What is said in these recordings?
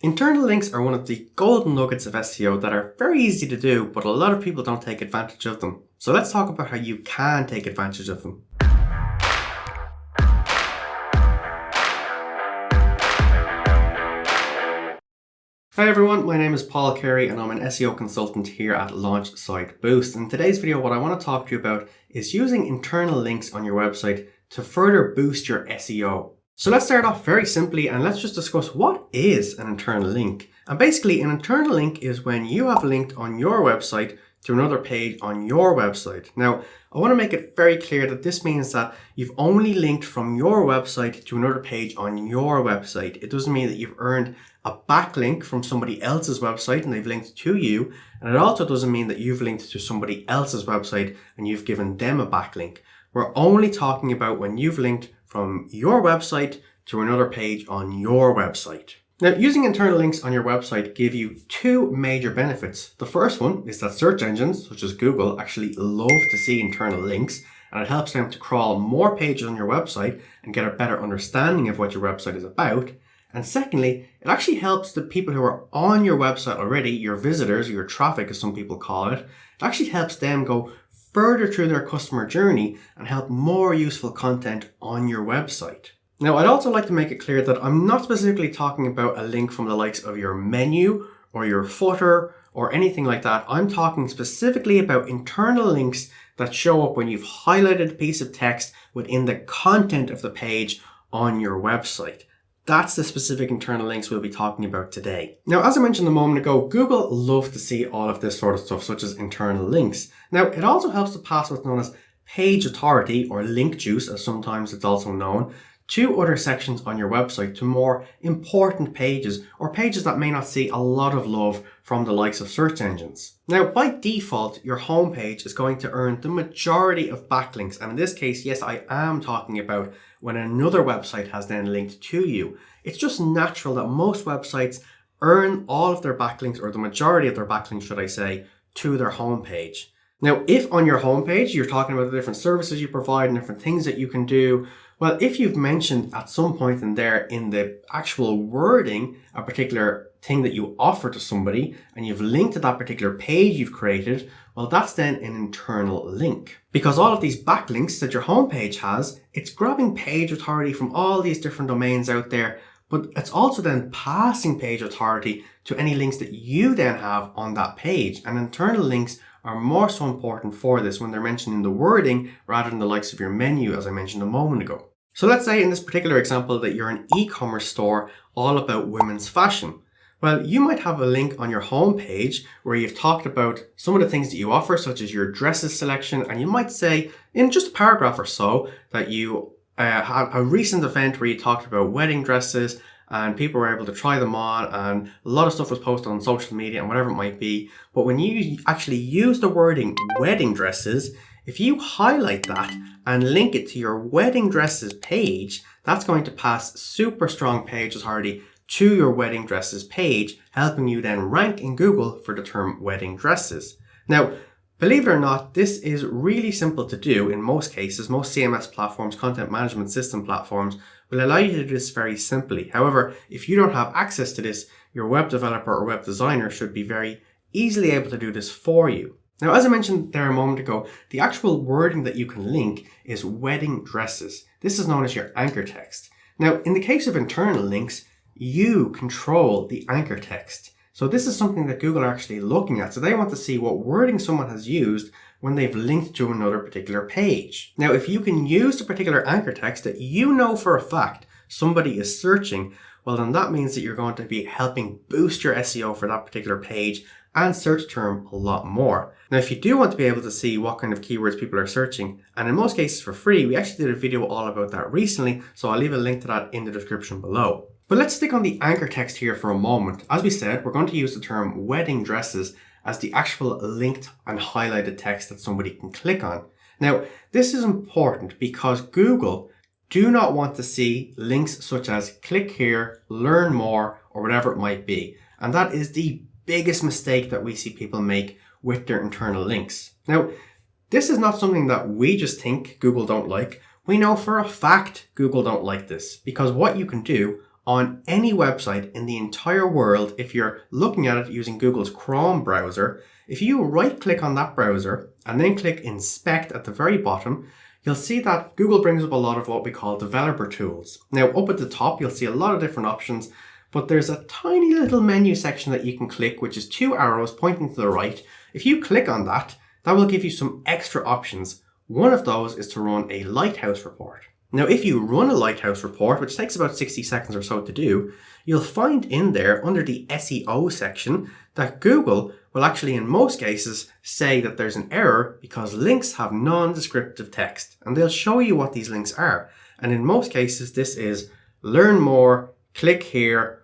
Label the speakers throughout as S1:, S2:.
S1: Internal links are one of the golden nuggets of SEO that are very easy to do, but a lot of people don't take advantage of them. So let's talk about how you can take advantage of them. Hi everyone, my name is Paul Carey and I'm an SEO consultant here at Launch Site Boost. In today's video, what I want to talk to you about is using internal links on your website to further boost your SEO. So let's start off very simply and let's just discuss what is an internal link. And basically an internal link is when you have linked on your website to another page on your website. Now, I want to make it very clear that this means that you've only linked from your website to another page on your website. It doesn't mean that you've earned a backlink from somebody else's website and they've linked to you. And it also doesn't mean that you've linked to somebody else's website and you've given them a backlink. We're only talking about when you've linked from your website to another page on your website. Now, using internal links on your website give you two major benefits. The first one is that search engines, such as Google, actually love to see internal links, and it helps them to crawl more pages on your website and get a better understanding of what your website is about. And secondly, it actually helps the people who are on your website already, your visitors, or your traffic as some people call it, it actually helps them go further through their customer journey and help more useful content on your website. Now, I'd also like to make it clear that I'm not specifically talking about a link from the likes of your menu or your footer or anything like that. I'm talking specifically about internal links that show up when you've highlighted a piece of text within the content of the page on your website. That's the specific internal links we'll be talking about today. Now, as I mentioned a moment ago, Google love to see all of this sort of stuff, such as internal links. Now, it also helps to pass what's known as page authority, or link juice, as sometimes it's also known, to other sections on your website, to more important pages, or pages that may not see a lot of love from the likes of search engines. Now, by default, your homepage is going to earn the majority of backlinks. And in this case, yes, I am talking about when another website has then linked to you. It's just natural that most websites earn all of their backlinks, or the majority of their backlinks, should I say, to their homepage. Now, if on your homepage, you're talking about the different services you provide and different things that you can do, well, if you've mentioned at some point in there in the actual wording a particular thing that you offer to somebody and you've linked to that particular page you've created, well, that's then an internal link. Because all of these backlinks that your homepage has, it's grabbing page authority from all these different domains out there, but it's also then passing page authority to any links that you then have on that page. And internal links are more so important for this when they're mentioned in the wording rather than the likes of your menu, as I mentioned a moment ago. So let's say in this particular example that you're an e-commerce store all about women's fashion. Well, you might have a link on your homepage where you've talked about some of the things that you offer, such as your dresses selection, and you might say in just a paragraph or so that you had a recent event where you talked about wedding dresses and people were able to try them on and a lot of stuff was posted on social media and whatever it might be. But when you actually use the wording wedding dresses, if you highlight that and link it to your wedding dresses page, that's going to pass super strong page authority to your wedding dresses page, helping you then rank in Google for the term wedding dresses. Now, believe it or not, this is really simple to do in most cases. Most CMS platforms, content management system platforms, will allow you to do this very simply. However, if you don't have access to this, your web developer or web designer should be very easily able to do this for you. Now, as I mentioned there a moment ago, the actual wording that you can link is wedding dresses. This is known as your anchor text. Now, in the case of internal links, you control the anchor text. So this is something that Google are actually looking at. So they want to see what wording someone has used when they've linked to another particular page. Now, if you can use the particular anchor text that you know for a fact somebody is searching, well, then that means that you're going to be helping boost your SEO for that particular page and search term a lot more. Now, if you do want to be able to see what kind of keywords people are searching, and in most cases for free, we actually did a video all about that recently, so I'll leave a link to that in the description below. But let's stick on the anchor text here for a moment. As we said, we're going to use the term wedding dresses as the actual linked and highlighted text that somebody can click on. Now, this is important because Google do not want to see links such as click here, learn more, or whatever it might be. And that is the biggest mistake that we see people make with their internal links. Now, this is not something that we just think Google don't like. We know for a fact Google don't like this because what you can do on any website in the entire world, if you're looking at it using Google's Chrome browser, if you right click on that browser and then click inspect at the very bottom, you'll see that Google brings up a lot of what we call developer tools. Now up at the top, you'll see a lot of different options, but there's a tiny little menu section that you can click, which is 2 arrows pointing to the right. If you click on that, that will give you some extra options. One of those is to run a lighthouse report. Now, if you run a lighthouse report, which takes about 60 seconds or so to do, you'll find in there under the SEO section that Google will actually in most cases say that there's an error because links have non-descriptive text, and they'll show you what these links are. And in most cases, this is learn more, click here,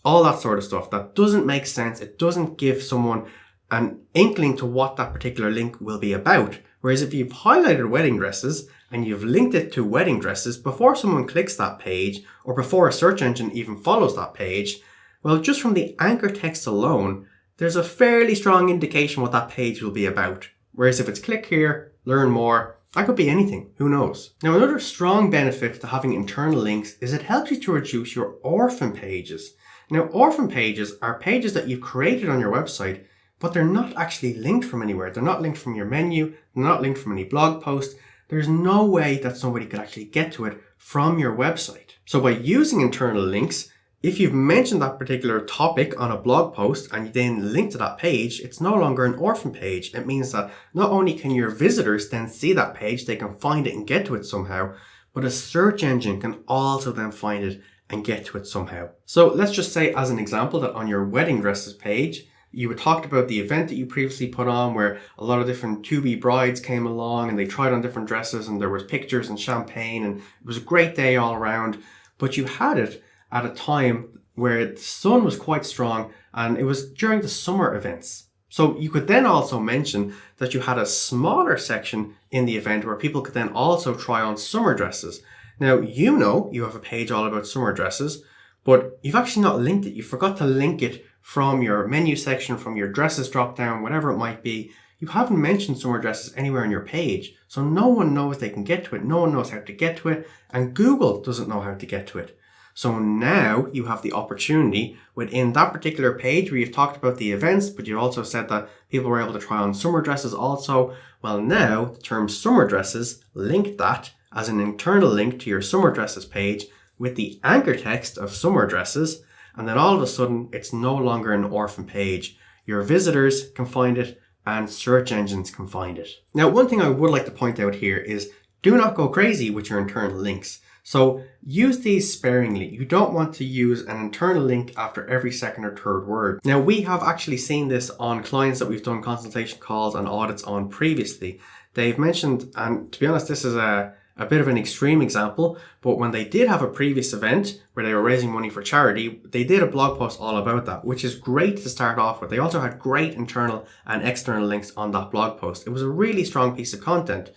S1: all that sort of stuff. That doesn't make sense. It doesn't give someone an inkling to what that particular link will be about. Whereas if you've highlighted wedding dresses and you've linked it to wedding dresses before someone clicks that page or before a search engine even follows that page, well, just from the anchor text alone, there's a fairly strong indication what that page will be about. Whereas if it's click here, learn more, that could be anything, who knows? Now, another strong benefit to having internal links is it helps you to reduce your orphan pages. Now, orphan pages are pages that you've created on your website, but they're not actually linked from anywhere. They're not linked from your menu. They're not linked from any blog post. There's no way that somebody could actually get to it from your website. So by using internal links, if you've mentioned that particular topic on a blog post and you then link to that page, it's no longer an orphan page. It means that not only can your visitors then see that page, they can find it and get to it somehow, but a search engine can also then find it and get to it somehow. So let's just say as an example that on your wedding dresses page, you had talked about the event that you previously put on where a lot of different to-be brides came along and they tried on different dresses and there was pictures and champagne and it was a great day all around. But you had it at a time where the sun was quite strong and it was during the summer events. So you could then also mention that you had a smaller section in the event where people could then also try on summer dresses. Now, you know you have a page all about summer dresses, but you've actually not linked it. You forgot to link it from your menu section, from your dresses drop down, whatever it might be. You haven't mentioned summer dresses anywhere on your page. So no one knows they can get to it. No one knows how to get to it. And Google doesn't know how to get to it. So now you have the opportunity within that particular page where you've talked about the events, but you also said that people were able to try on summer dresses also. Well, now the term summer dresses, link that as an internal link to your summer dresses page with the anchor text of summer dresses. And then all of a sudden, it's no longer an orphan page. Your visitors can find it and search engines can find it. Now, one thing I would like to point out here is do not go crazy with your internal links. So use these sparingly. You don't want to use an internal link after every second or third word. Now, we have actually seen this on clients that we've done consultation calls and audits on previously. They've mentioned, and to be honest, this is a bit of an extreme example, but when they did have a previous event where they were raising money for charity, they did a blog post all about that, which is great to start off with. They also had great internal and external links on that blog post. It was a really strong piece of content.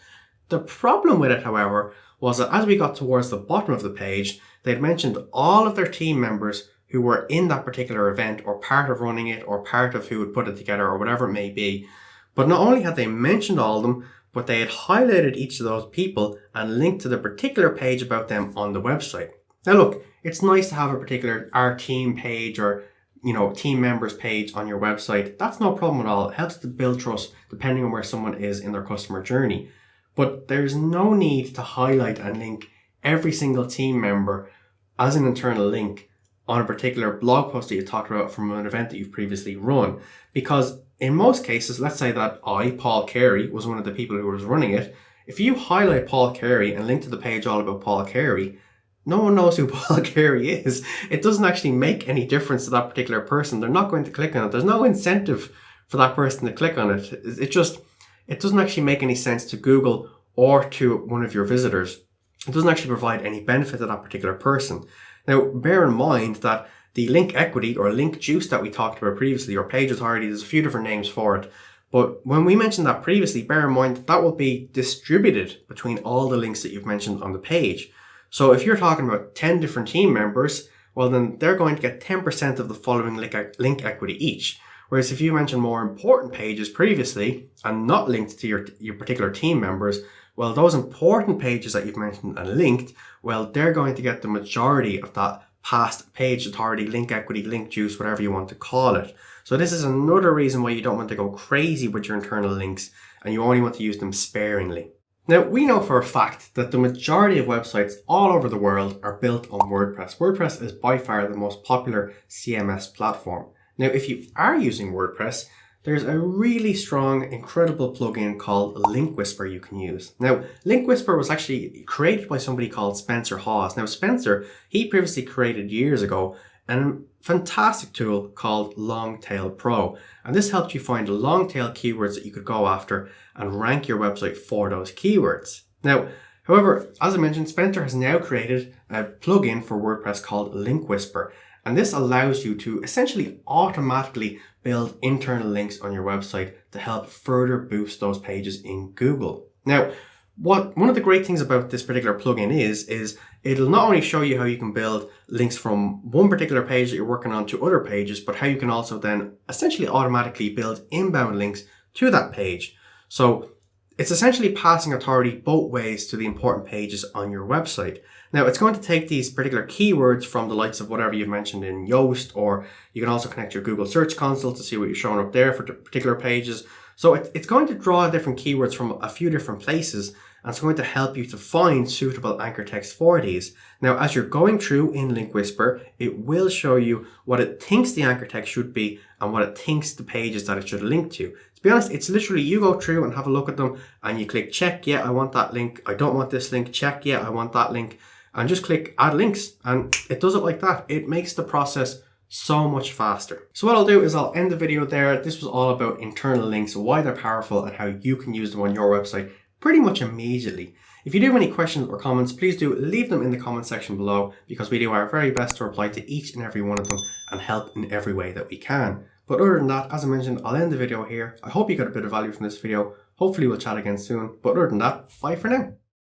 S1: The problem with it, however, was that as we got towards the bottom of the page, they'd mentioned all of their team members who were in that particular event or part of running it or part of who would put it together or whatever it may be. But not only had they mentioned all of them, but they had highlighted each of those people and linked to the particular page about them on the website. Now look, it's nice to have a particular our team page or team members page on your website. That's no problem at all. It helps to build trust depending on where someone is in their customer journey. But there's no need to highlight and link every single team member as an internal link on a particular blog post that you talked about from an event that you've previously run. Because in most cases, let's say that I, Paul Carey, was one of the people who was running it. If you highlight Paul Carey and link to the page all about Paul Carey, no one knows who Paul Carey is. It doesn't actually make any difference to that particular person. They're not going to click on it. There's no incentive for that person to click on it. It doesn't actually make any sense to Google or to one of your visitors. It doesn't actually provide any benefit to that particular person. Now, bear in mind that the link equity or link juice that we talked about previously, or page authority, there's a few different names for it. But when we mentioned that previously, bear in mind that will be distributed between all the links that you've mentioned on the page. So if you're talking about 10 different team members, well then they're going to get 10% of the following link equity each. Whereas if you mention more important pages previously and not linked to your particular team members, well, those important pages that you've mentioned and linked, well, they're going to get the majority of that past page authority, link equity, link juice, whatever you want to call it. So this is another reason why you don't want to go crazy with your internal links and you only want to use them sparingly. Now, we know for a fact that the majority of websites all over the world are built on WordPress. WordPress is by far the most popular CMS platform. Now, if you are using WordPress, there's a really strong, incredible plugin called Link Whisper you can use. Now, Link Whisper was actually created by somebody called Spencer Hawes. Now, Spencer, he previously created years ago a fantastic tool called Longtail Pro. And this helped you find long tail keywords that you could go after and rank your website for those keywords. Now, however, as I mentioned, Spencer has now created a plugin for WordPress called Link Whisper. And this allows you to essentially automatically build internal links on your website to help further boost those pages in Google. Now, one of the great things about this particular plugin is it'll not only show you how you can build links from one particular page that you're working on to other pages, but how you can also then essentially automatically build inbound links to that page. So it's essentially passing authority both ways to the important pages on your website. Now, it's going to take these particular keywords from the likes of whatever you've mentioned in Yoast, or you can also connect your Google Search Console to see what you're showing up there for particular pages. So it's going to draw different keywords from a few different places, and it's going to help you to find suitable anchor text for these. Now, as you're going through in Link Whisper, it will show you what it thinks the anchor text should be and what it thinks the pages that it should link to. To be honest, it's literally you go through and have a look at them and you click check, yeah, I want that link. I don't want this link. Check, yeah, I want that link. And just click add links, and it does it like that. It makes the process so much faster. So what I'll do is I'll end the video there. This was all about internal links, why they're powerful and how you can use them on your website pretty much immediately. If you do have any questions or comments, please do leave them in the comment section below, because we do our very best to reply to each and every one of them and help in every way that we can. But other than that, as I mentioned, I'll end the video here. I hope you got a bit of value from this video. Hopefully we'll chat again soon. But other than that, bye for now.